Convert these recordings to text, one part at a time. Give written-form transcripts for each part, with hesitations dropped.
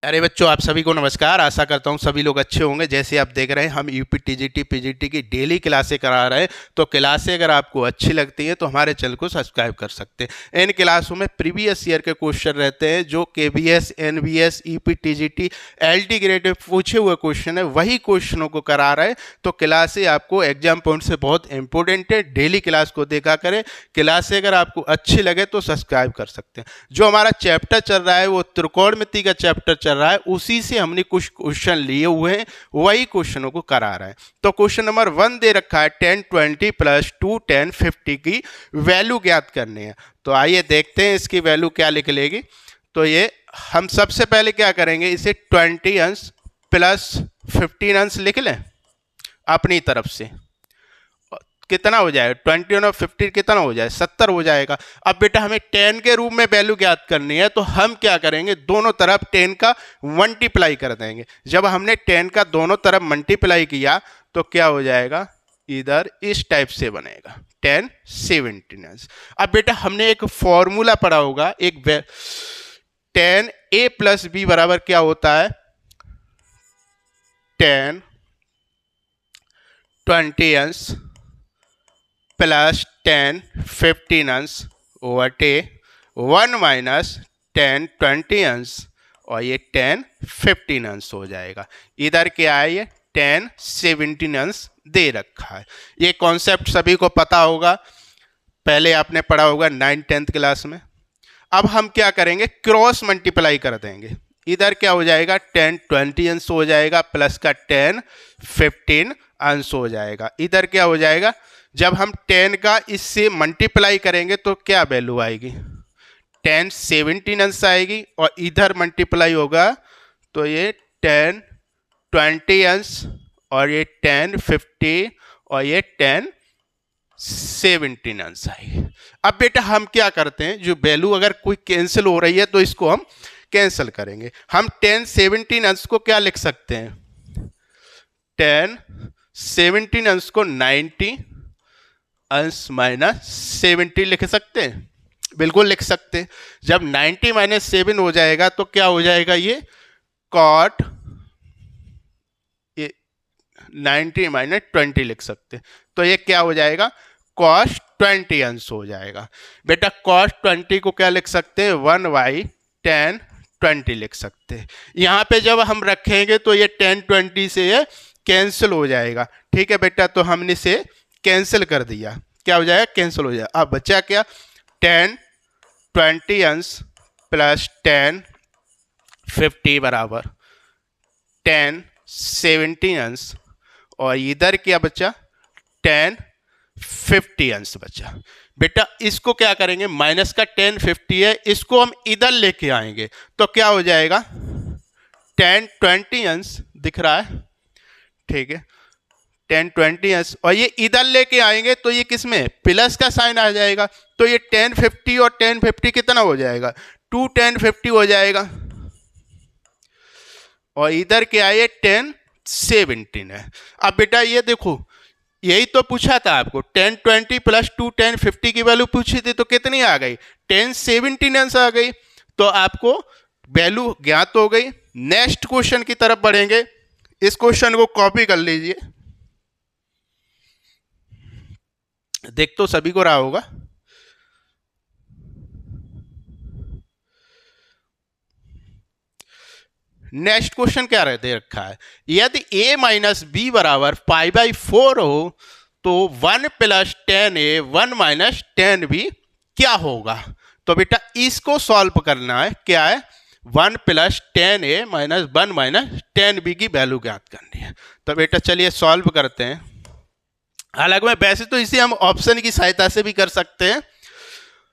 अरे बच्चों, आप सभी को नमस्कार। आशा करता हूँ सभी लोग अच्छे होंगे। जैसे आप देख रहे हैं, हम यूपी टीजीटी पीजीटी की डेली क्लासें करा रहे हैं। तो क्लासें अगर आपको अच्छी लगती हैं तो हमारे चैनल को सब्सक्राइब कर सकते हैं। इन क्लासों में प्रीवियस ईयर के क्वेश्चन रहते हैं, जो KVS, NVS, UP TGT, LT grade में पूछे हुए क्वेश्चन है, वही क्वेश्चनों को करा रहे हैं। तो क्लासें आपको एग्जाम पॉइंट से बहुत इंपॉर्टेंट है। डेली क्लास को देखा करें। क्लासें अगर आपको अच्छी लगे तो सब्सक्राइब कर सकते हैं। जो हमारा चैप्टर चल रहा है वो त्रिकोणमिति का चैप्टर चल रहा है। उसी से हमने कुछ क्वेश्चन लिए हुए हैं, वही क्वेश्चनों को करा रहे हैं। तो क्वेश्चन नंबर 1 दे रखा है 10 20 प्लस 2 10 50 की वैल्यू ज्ञात करनी है। तो आइए देखते हैं इसकी वैल्यू क्या निकलेगी। तो ये हम सबसे पहले क्या करेंगे, इसे 20 अंश प्लस 15 अंश लिख लें अपनी तरफ से। कितना हो जाएगा 21 और 15 कितना हो जाए 70 हो जाएगा। अब बेटा हमें 10 के रूप में वैल्यू ज्ञात करनी है, तो हम क्या करेंगे, दोनों तरफ 10 का मल्टीप्लाई कर देंगे। जब हमने 10 का दोनों तरफ मल्टीप्लाई किया तो क्या हो जाएगा, इधर इस टाइप से बनेगा 10 17। अब बेटा हमने एक फॉर्मूला पढ़ा होगा, एक 10 a प्लस बी बराबर क्या होता है, 10 20 अंश प्लस 10 15 अंश ओवर टे 1 माइनस 10 20 अंश और ये 10 15 अंश हो जाएगा। इधर क्या है, ये 10 17 अंश दे रखा है। ये कॉन्सेप्ट सभी को पता होगा, पहले आपने पढ़ा होगा 9th 10th क्लास में। अब हम क्या करेंगे, क्रॉस मल्टीप्लाई कर देंगे। इधर क्या हो जाएगा, 10 20 अंश हो जाएगा प्लस का 10 15 अंश हो जाएगा। इधर क्या हो जाएगा, जब हम 10 का इससे मल्टीप्लाई करेंगे तो क्या वैल्यू आएगी, 10 17 अंश आएगी। और इधर मल्टीप्लाई होगा तो ये 10 20 अंश और ये 10 50 और ये 10 17 अंश आएगी। अब बेटा हम क्या करते हैं, जो वैल्यू अगर कोई कैंसिल हो रही है तो इसको हम कैंसिल करेंगे। हम 10 17 अंश को क्या लिख सकते हैं, 10 17 अंश को 90 अंश माइनस 70 लिख सकते हैं, बिल्कुल लिख सकते हैं। जब 90 माइनस 7 हो जाएगा तो क्या हो जाएगा, ये कॉट, ये 90 माइनस 20 लिख सकते हैं। तो ये क्या हो जाएगा, कॉस 20 अंश हो जाएगा। बेटा कॉस 20 को क्या लिख सकते हैं, 1/10 20 लिख सकते हैं। यहाँ पे जब हम रखेंगे तो ये 10 20 से ये कैंसिल हो जाएगा। ठीक है बेटा, तो हमने इसे कैंसिल कर दिया, क्या हो जाएगा, कैंसिल हो जाएगा। अब बचा क्या, 10 20 अंश प्लस 10 50 बराबर 10 17 अंश और इधर क्या बचा, 10 50 अंश बचा। बेटा इसको क्या करेंगे, माइनस का 10 50 है, इसको हम इधर लेके आएंगे तो क्या हो जाएगा, 10 20 अंश दिख रहा है, ठीक है, 10 20 अंश और ये इधर लेके आएंगे तो ये किस में, प्लस का साइन आ जाएगा। तो ये 10 50 और 10 50 कितना हो जाएगा, 2 10 50 हो जाएगा। और इधर क्या है, 10 17 है। अब बेटा ये देखो, यही तो पूछा था आपको, 10 20 प्लस 2 10 50 की वैल्यू पूछी थी, तो कितनी आ गई, 10 17 अंश आ गई। तो आपको वैल्यू ज्ञात हो गई। नेक्स्ट क्वेश्चन की तरफ बढ़ेंगे। इस क्वेश्चन को कॉपी कर लीजिए, देख तो सभी को रहा होगा। नेक्स्ट क्वेश्चन क्या दे रखा है, यदि a माइनस बी बराबर π/4 हो तो 1 प्लस 10a 1 माइनस 10b क्या होगा। तो बेटा इसको सॉल्व करना है, क्या है, 1 plus 10a minus 1 minus 10b की वैल्यू ज्ञात करनी है। तो बेटा चलिए सॉल्व करते हैं। हालांकि मैं वैसे तो इसे हम ऑप्शन की सहायता से भी कर सकते हैं,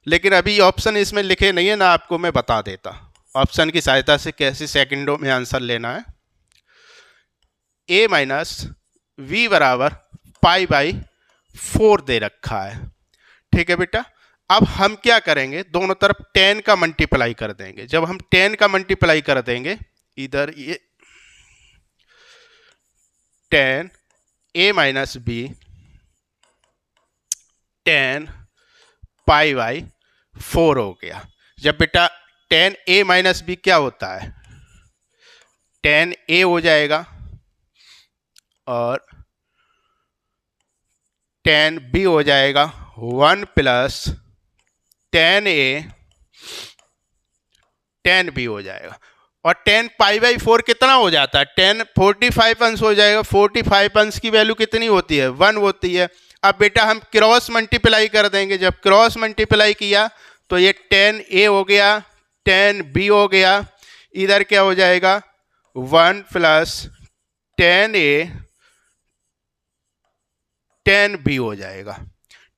लेकिन अभी ऑप्शन इसमें लिखे नहीं है ना, आपको मैं बता देता ऑप्शन की सहायता से कैसे सेकंडों में आंसर लेना है। a माइनस वी बराबर π/4 दे रखा है, ठीक है बेटा। अब हम क्या करेंगे, दोनों तरफ 10 का मल्टीप्लाई कर देंगे। जब हम 10 का मल्टीप्लाई कर देंगे, इधर ये 10 a माइनस बी 10 π/4 हो गया। जब बेटा 10 a माइनस बी क्या होता है, टेन ए हो जाएगा और टेन बी हो जाएगा 1 प्लस टेन ए टेन बी हो जाएगा। और टेन पाई बाई 4 कितना हो जाता है? 10 45 अंश हो जाएगा। 45 अंश की वैल्यू कितनी होती है? 1 होती है। अब बेटा हम क्रॉस मल्टीप्लाई कर देंगे। जब क्रॉस मल्टीप्लाई किया तो ये 10 ए हो गया, 10 बी हो गया, इधर क्या हो जाएगा 1 प्लस 10 ए 10 बी हो जाएगा।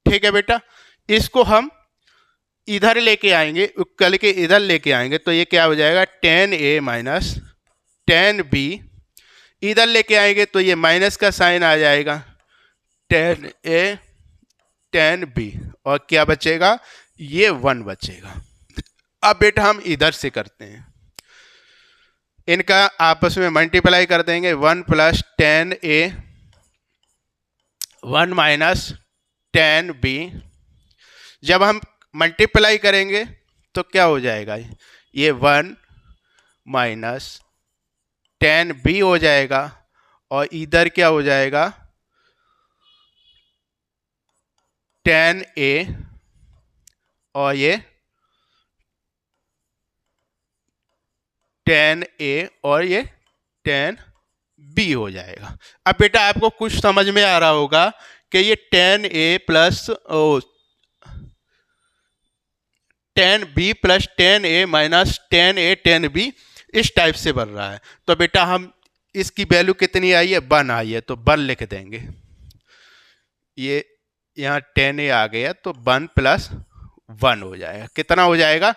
ठीक है बेटा, इसको हम इधर लेके आएंगे, कल के इधर लेके आएंगे तो ये क्या हो जाएगा 10 ए माइनस 10 बी। इधर लेके आएंगे तो ये माइनस का साइन आ जाएगा 10 ए 10 बी और क्या बचेगा? ये 1 बचेगा। अब बेटा हम इधर से करते हैं, इनका आपस में मल्टीप्लाई कर देंगे। 1 प्लस 10 ए 1 माइनस 10 बी। जब हम मल्टीप्लाई करेंगे तो क्या हो जाएगा? ये 1 माइनस 10 बी हो जाएगा और इधर क्या हो जाएगा 10 ए और ये 10 ए और ये 10 बी हो जाएगा। अब बेटा आपको कुछ समझ में आ रहा होगा कि ये 10 ए प्लस 10 बी प्लस 10 ए माइनस 10 ए 10 बी इस टाइप से बन रहा है। तो बेटा हम इसकी वैल्यू कितनी आई है? 1 आई है, तो 1 लिख देंगे। ये यहाँ 10 ए आ गया तो 1 प्लस 1 हो जाएगा। कितना हो जाएगा?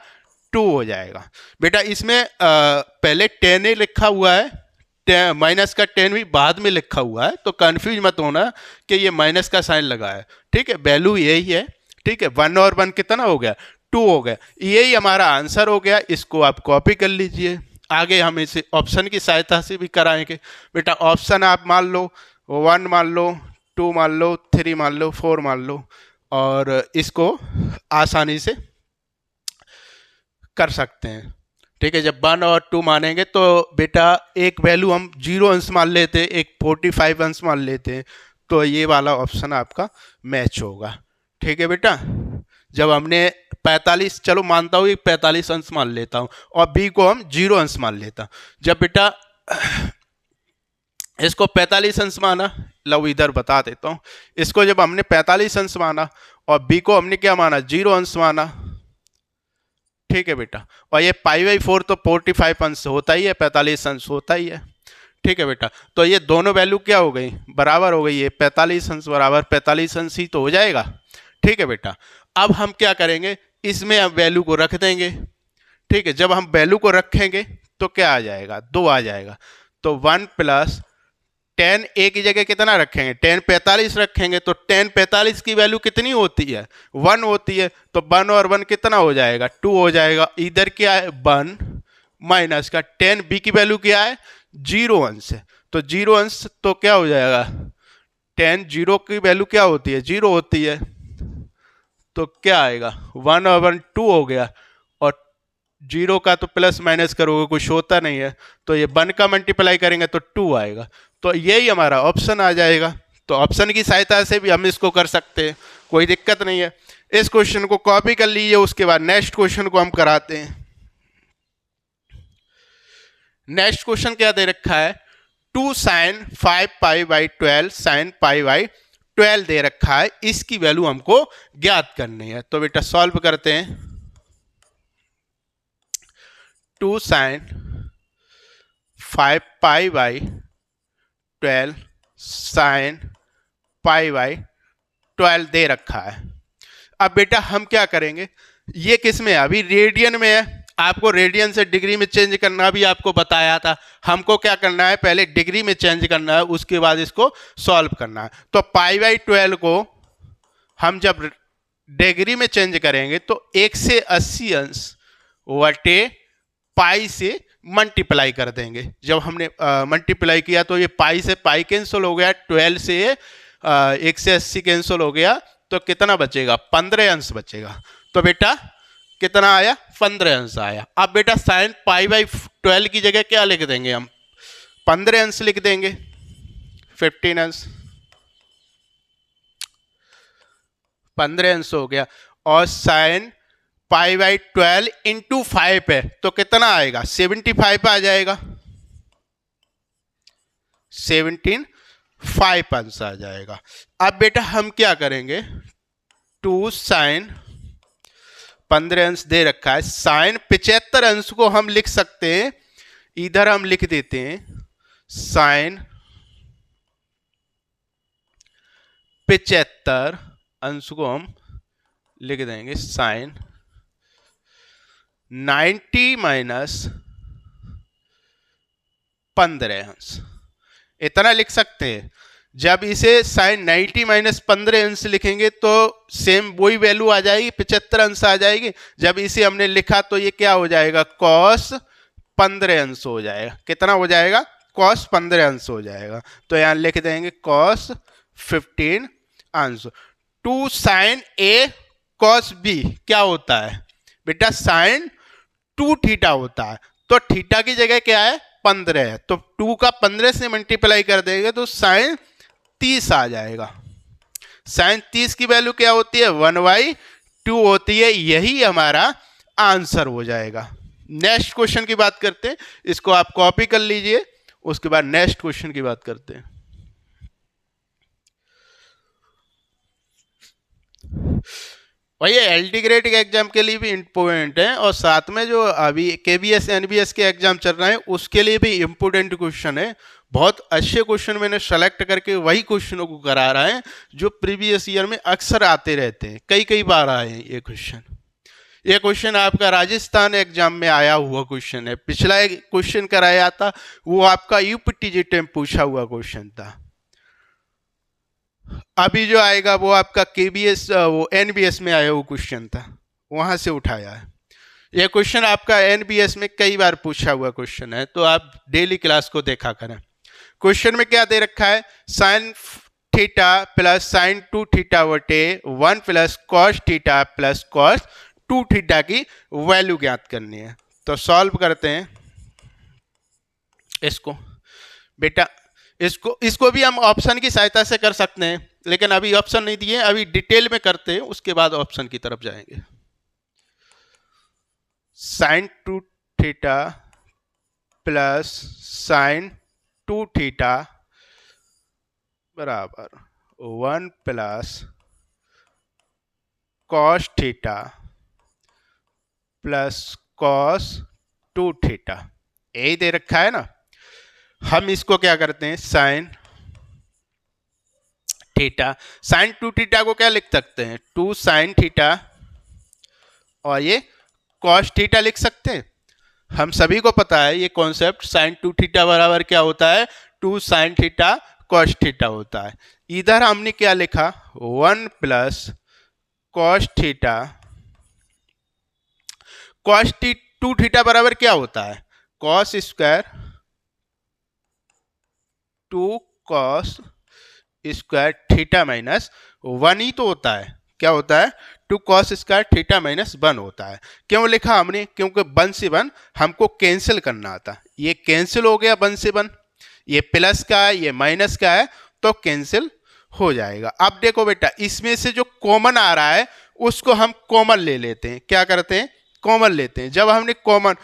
2 हो जाएगा। बेटा इसमें पहले 10 ए लिखा हुआ है, माइनस का 10 भी बाद में लिखा हुआ है, तो कंफ्यूज मत होना कि ये माइनस का साइन लगा है। ठीक है, वैल्यू यही है। ठीक है, 1 और 1 कितना हो गया? 2 हो गया। यही हमारा आंसर हो गया। इसको आप कॉपी कर लीजिए। आगे हम इसे ऑप्शन की सहायता से भी कराएंगे। बेटा ऑप्शन आप मान लो 1 मान लो, 2 मान लो, 3 मान लो, 4 मान लो और इसको आसानी से कर सकते हैं। ठीक है, जब 1 और 2 मानेंगे तो बेटा एक वैल्यू हम 0 अंश मान लेते, एक 45 अंश मान लेते, तो ये वाला ऑप्शन आपका मैच होगा। ठीक है बेटा, जब हमने 45, चलो मानता हूँ 45 अंश मान लेता हूँ और बी को हम 0 अंश मान लेता। जब बेटा इसको 45 अंश माना, लो इधर बता देता हूँ, इसको जब हमने 45 अंश माना और बी को हमने क्या माना? 0 अंश माना। ठीक है बेटा, और ये पाई बाई 4 तो 45 अंश होता ही है, 45 अंश होता ही है। ठीक है बेटा, तो ये दोनों वैल्यू क्या हो गई? बराबर हो गई। ये 45 अंश बराबर 45 अंश ही तो हो जाएगा। ठीक है बेटा, अब हम क्या करेंगे? इसमें अब वैल्यू को रख देंगे। ठीक है, जब हम वैल्यू को रखेंगे तो क्या आ जाएगा? 2 आ जाएगा। तो 1 प्लस 10 ए की जगह कितना रखेंगे? 10 45 रखेंगे तो 10 45 की वैल्यू कितनी होती है? 1 होती है। तो 1 और 1 कितना हो जाएगा? 2 हो जाएगा। इधर क्या है? 1 माइनस का 10 बी की वैल्यू क्या है? 0 अंश है, तो 0 अंश तो क्या हो जाएगा? 10 0 की वैल्यू क्या होती है? 0 होती है। तो क्या आएगा? 1 और 1 2 हो गया और 0 का तो प्लस माइनस करोगे कुछ होता नहीं है, तो ये 1 का मल्टीप्लाई करेंगे तो 2 आएगा। तो यही हमारा ऑप्शन आ जाएगा। तो ऑप्शन की सहायता से भी हम इसको कर सकते हैं, कोई दिक्कत नहीं है। इस क्वेश्चन को कॉपी कर लीजिए, उसके बाद नेक्स्ट क्वेश्चन को हम कराते हैं। नेक्स्ट क्वेश्चन क्या दे रखा है? 2 sin 5 pi by 12 sin pi by 12 दे रखा है। इसकी वैल्यू हमको ज्ञात करनी है। तो बेटा सॉल्व करते हैं। 2 sin 5 pi by 12 sin pi by 12 दे रखा है। अब बेटा हम क्या करेंगे? ये किस में है? अभी रेडियन में है। आपको रेडियन से डिग्री में चेंज करना भी आपको बताया था। हमको क्या करना है? पहले डिग्री में चेंज करना है, उसके बाद इसको सॉल्व करना है। तो पाई बाई 12 को हम जब डिग्री में चेंज करेंगे तो 1 से 80 अंश बटे पाई से मल्टीप्लाई कर देंगे। जब हमने मल्टीप्लाई किया तो ये पाई से पाई कैंसिल हो गया, 12 से 1 से 80 कैंसिल हो गया, तो कितना बचेगा? 15 अंश बचेगा। तो बेटा कितना आया? 15 अंश आया। अब बेटा साइन पाई बाई 12 की जगह क्या लिख देंगे हम? 15 अंश लिख देंगे, 15 अंश, 15 अंश हो गया। और साइन π/12 इंटू 5 है तो कितना आएगा, 75 आ जाएगा, 17/5 अंश आ जाएगा। अब बेटा हम क्या करेंगे, 2 साइन 15 अंश दे रखा है, साइन 75 अंश को हम लिख सकते हैं, इधर हम लिख देते हैं साइन 75 अंश को हम लिख देंगे साइन 90 माइनस 15 अंश, इतना लिख सकते हैं। जब इसे साइन 90 माइनस 15 अंश लिखेंगे तो सेम वही वैल्यू आ जाएगी, 75 अंश आ जाएगी। जब इसे हमने लिखा तो ये क्या हो जाएगा, कॉस 15 अंश हो जाएगा। कितना हो जाएगा, कॉस 15 अंश हो जाएगा। तो यहां लिख देंगे कॉस 15 अंश। 2 साइन ए कॉस बी क्या होता है बेटा, साइन 2 थीटा होता है। तो थीटा की जगह क्या है, 15 है, तो 2 का 15 से मल्टीप्लाई कर देंगे तो साइन 30 आ जाएगा। साइन 30 की वैल्यू क्या होती है, 1/2 होती है। यही हमारा आंसर हो जाएगा। नेक्स्ट क्वेश्चन की बात करते हैं, इसको आप कॉपी कर लीजिए, उसके बाद नेक्स्ट क्वेश्चन की बात करते हैं। और ये एलटी ग्रेड के एग्जाम के लिए भी इम्पोर्टेंट है, और साथ में जो अभी केबीएस एनबीएस के एग्जाम चल रहे हैं उसके लिए भी इम्पोर्टेंट क्वेश्चन है। बहुत अच्छे क्वेश्चन मैंने सेलेक्ट करके वही क्वेश्चनों को करा रहा है जो प्रीवियस ईयर में अक्सर आते रहते हैं, कई बार आए हैं ये क्वेश्चन। ये क्वेश्चन आपका राजस्थान एग्जाम में आया हुआ क्वेश्चन है। पिछला एक क्वेश्चन कराया था वो आपका यूपीटीजीटी में पूछा हुआ क्वेश्चन था। अभी जो आएगा वो आपका केबीएस वो एनबीएस में आया हुआ क्वेश्चन था, वहां से उठाया है। ये क्वेश्चन आपका एनबीएस में कई बार पूछा हुआ क्वेश्चन है, तो आप डेली क्लास को देखा करें। क्वेश्चन में क्या दे रखा है, sine theta plus sine 2 theta बटे 1 plus cos theta plus cos 2 theta की वैल्यू ज्ञात करनी है। तो सॉल्व करते हैं इसको बेटा। इसको भी हम ऑप्शन की सहायता से कर सकते हैं, लेकिन अभी ऑप्शन नहीं दिए, अभी डिटेल में करते हैं, उसके बाद ऑप्शन की तरफ जाएंगे। Sine 2 theta plus sine 2 theta बराबर 1 plus cos theta plus cos 2 theta, यही दे रखा है ना। हम इसको क्या करते हैं, साइन थीटा, साइन 2 थीटा को क्या लिख सकते हैं, 2 साइन थीटा, और ये कॉस थीटा लिख सकते हैं। हम सभी को पता है ये कॉन्सेप्ट, साइन 2 थीटा बराबर क्या होता है, 2 साइन थीटा कॉस थीटा होता है। इधर हमने क्या लिखा, 1 plus cos theta, cos 2 theta बराबर क्या होता है, cos square 2 cos square theta minus 1 ही तो होता है। क्या होता है, 2 कॉस स्क्वायर थीटा माइनस 1 होता है। क्यों लिखा हमने, क्योंकि 1 से 1 हमको कैंसिल करना आता। ये कैंसिल हो गया 1 से 1, ये प्लस का है ये माइनस का है, तो कैंसिल हो जाएगा। अब देखो बेटा, इसमें से जो कॉमन आ रहा है उसको हम कॉमन ले लेते हैं। क्या करते हैं, कॉमन लेते हैं। जब हमने कॉमन,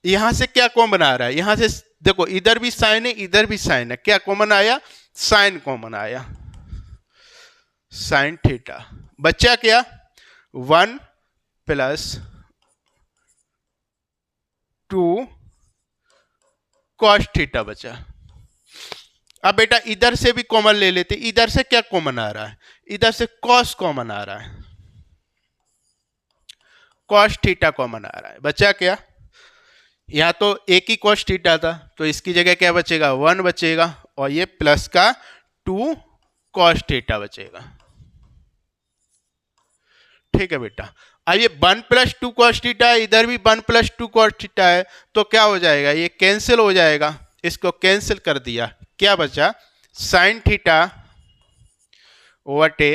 यहां से क्या कॉमन आ रहा है, यहां से देखो इधर भी साइन है इधर भी साइन है, क्या कॉमन आया, साइन कॉमन आया, साइन थीटा। बचा क्या, 1 प्लस 2 कॉस थीटा बचा। अब बेटा इधर से भी कॉमन ले लेते, इधर से क्या कॉमन आ रहा है, इधर से कॉस कॉमन आ रहा है, कॉस थीटा कॉमन आ रहा है। बचा क्या, यहां तो एक ही कॉस थीटा था तो इसकी जगह क्या बचेगा, 1 बचेगा, और ये प्लस का 2 कॉस थीटा बचेगा। ठीक है बेटा। अब ये 1 प्लस 2 कॉस थीटा है, इधर भी 1 प्लस 2 कॉस थीटा है, तो क्या हो जाएगा, ये कैंसिल हो जाएगा। इसको कैंसिल कर दिया, क्या बचा, साइन थीटा बटे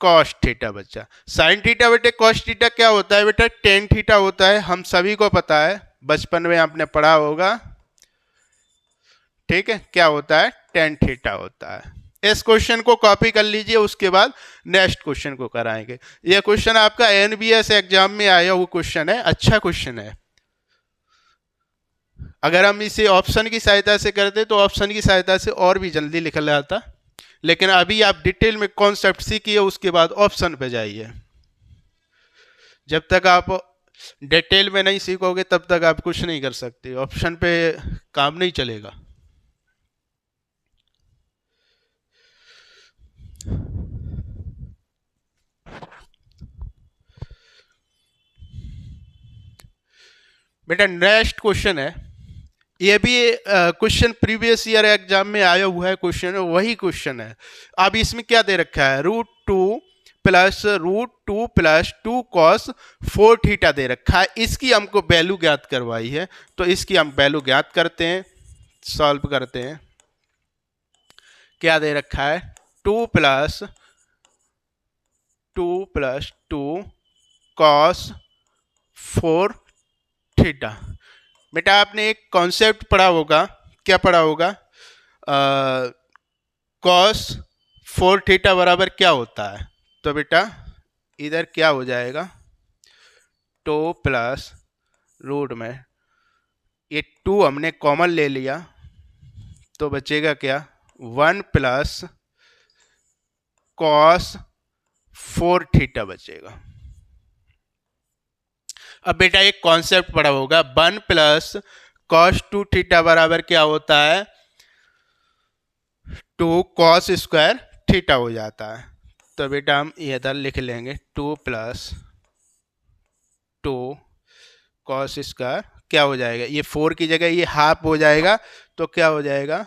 कॉस थीटा बचा। साइन थीटा बटे कॉस थीटा क्या होता है बेटा, टेन थीटा होता है। हम सभी को पता है, बचपन में आपने पढ़ा होगा ठीक है, क्या होता है, टेन थीटा होता है। इस क्वेश्चन को कॉपी कर लीजिए, उसके बाद नेक्स्ट क्वेश्चन को कराएंगे। यह क्वेश्चन आपका एनबीएस एग्जाम में आया हुआ क्वेश्चन है, अच्छा क्वेश्चन है। अगर हम इसे ऑप्शन की सहायता से करते तो ऑप्शन की सहायता से और भी जल्दी लिखा जाता, लेकिन अभी आप डिटेल में कॉन्सेप्ट सीखिए, उसके बाद ऑप्शन पे जाइए। जब तक आप डिटेल में नहीं सीखोगे तब तक आप कुछ नहीं कर सकते, ऑप्शन पे काम नहीं चलेगा। बेटा नेक्स्ट क्वेश्चन है, ये भी क्वेश्चन प्रीवियस ईयर एग्जाम में आया हुआ है क्वेश्चन, वही क्वेश्चन है। अब इसमें क्या दे रखा है, √2 + cos 4 थीटा दे रखा है। इसकी हमको वैल्यू ज्ञात करवाई है, तो इसकी हम वैल्यू ज्ञात करते हैं, सॉल्व करते हैं। क्या दे रखा है, 2 + 2 cos 4 थीटा। बेटा आपने एक कॉन्सेप्ट पढ़ा होगा, क्या पढ़ा होगा, cos 4 थीटा बराबर क्या होता है। तो बेटा इधर क्या हो जाएगा, 2 + रूट में ये 2 हमने कॉमन ले लिया, तो बचेगा क्या, 1 + cos 4 थीटा बचेगा। अब बेटा एक कॉन्सेप्ट पढ़ा होगा, 1 + cos 2 थीटा बराबर क्या होता है, 2 cos स्क्वायर थीटा हो जाता है। तो बेटा हम इधर लिख लेंगे 2 + 2 cos स्क्वायर, क्या हो जाएगा, ये 4 की जगह ये हाफ हो जाएगा, तो क्या हो जाएगा